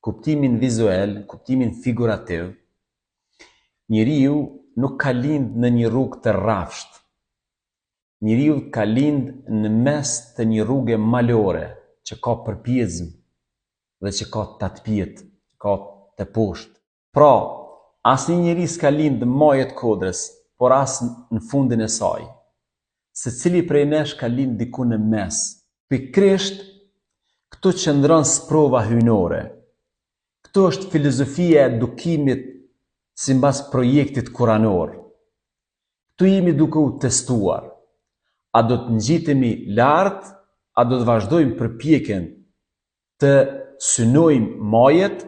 kuptimin vizual, kuptimin figurativ, njeriu nuk ka lind në një rrugë të rrafsht. Njeriu ka lind në mes të një rrugë malore, që ka përpjezëm dhe që ka tatpjet, ka të poshtë. Pra, asnjë njeri s'ka lind në majë të kodrës, por as në fundin e saj. Secili prej nesh ka lind diku në mes. Pikërisht, këtu qëndron sprova hyjnore. Këtu është filozofia e edukimit sipas projektit kuranor. Këtu jemi duke u testuar. A do të ngjitemi lart, a do të vazhdojmë përpjekjen të synojmë majet,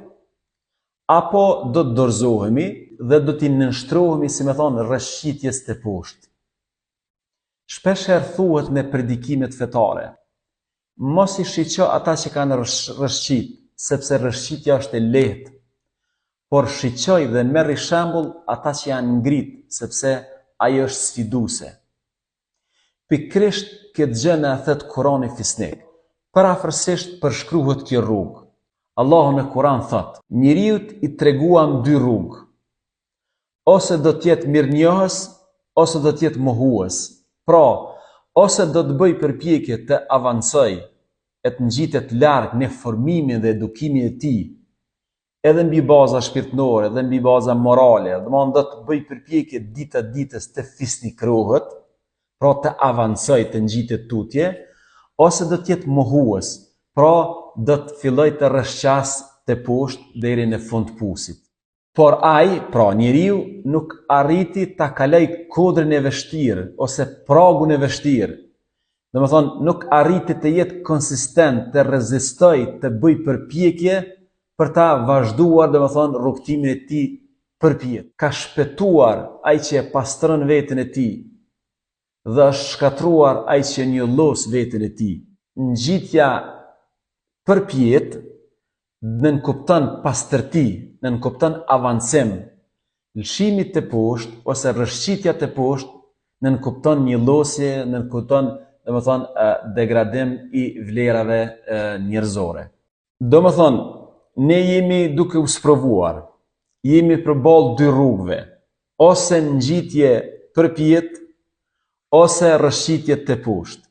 apo do të dorëzohemi dhe do t'i nënshtrohemi, si me thonë, rrëshqitjes të poshtë. Shpeshherë thuhet në predikimet fetare, mos i shiqo ata që kanë rrëshqit, sepse rrëshqitja është e lehtë, por shiqoj dhe merri shembull ata që janë ngrit, sepse ajo është sfiduese. Pikërisht këtë gjë na thet Kurani fisnik. Parafërsisht përshkruhet kjo rrugë. Allahu në Kur'an thot: njeriut i treguam dy rrugë. Ose do të jetë mirënjohës, ose do të jetë mohues. Pra, ose do të bëj përpjekje të avancoj, e të ngjitet larg në formimin dhe edukimin e tij, edhe mbi baza shpirtërore, edhe mbi baza morale, do të bëj përpjekje dita ditës të fisnikrohet, pra të avancoj, të ngjitet tutje, ose do të jetë mohues, pra do të filloj të rrëshqas të poshtë deri në fund pusit. Por ai, pra njeriu, nuk arriti ta kaloj kodrën e vështirë ose pragun e vështirë. Domethënë, nuk arriti të jetë konsistent, të rezistoj, të bëj përpjekje për ta vazhduar, domethënë, rrugtimin e tij përpjet. Ka shpëtuar ai që e pastron veten e tij dhe është shkatruar ai që njollos veten e tij. Ngjitja përpjet nënkupton pastërti, nënkupton avancim. Lëshimi të poshtë ose rrëshqitja të poshtë nënkupton njollosje, nënkupton, domethënë, degradim i vlerave njerëzore. Domethënë, ne jemi duke u sprovuar, jemi përballë dy rrugëve, ose ngjitje përpjet, ose rrëshqitje të poshtë.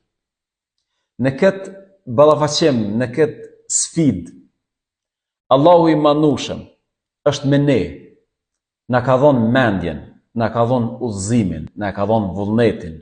Në këtë ballafaqim, në këtë sfidë, Allahu i Madhnueshëm është me ne, na ka dhënë mendjen, na ka dhënë udhëzimin, na ka dhënë vullnetin,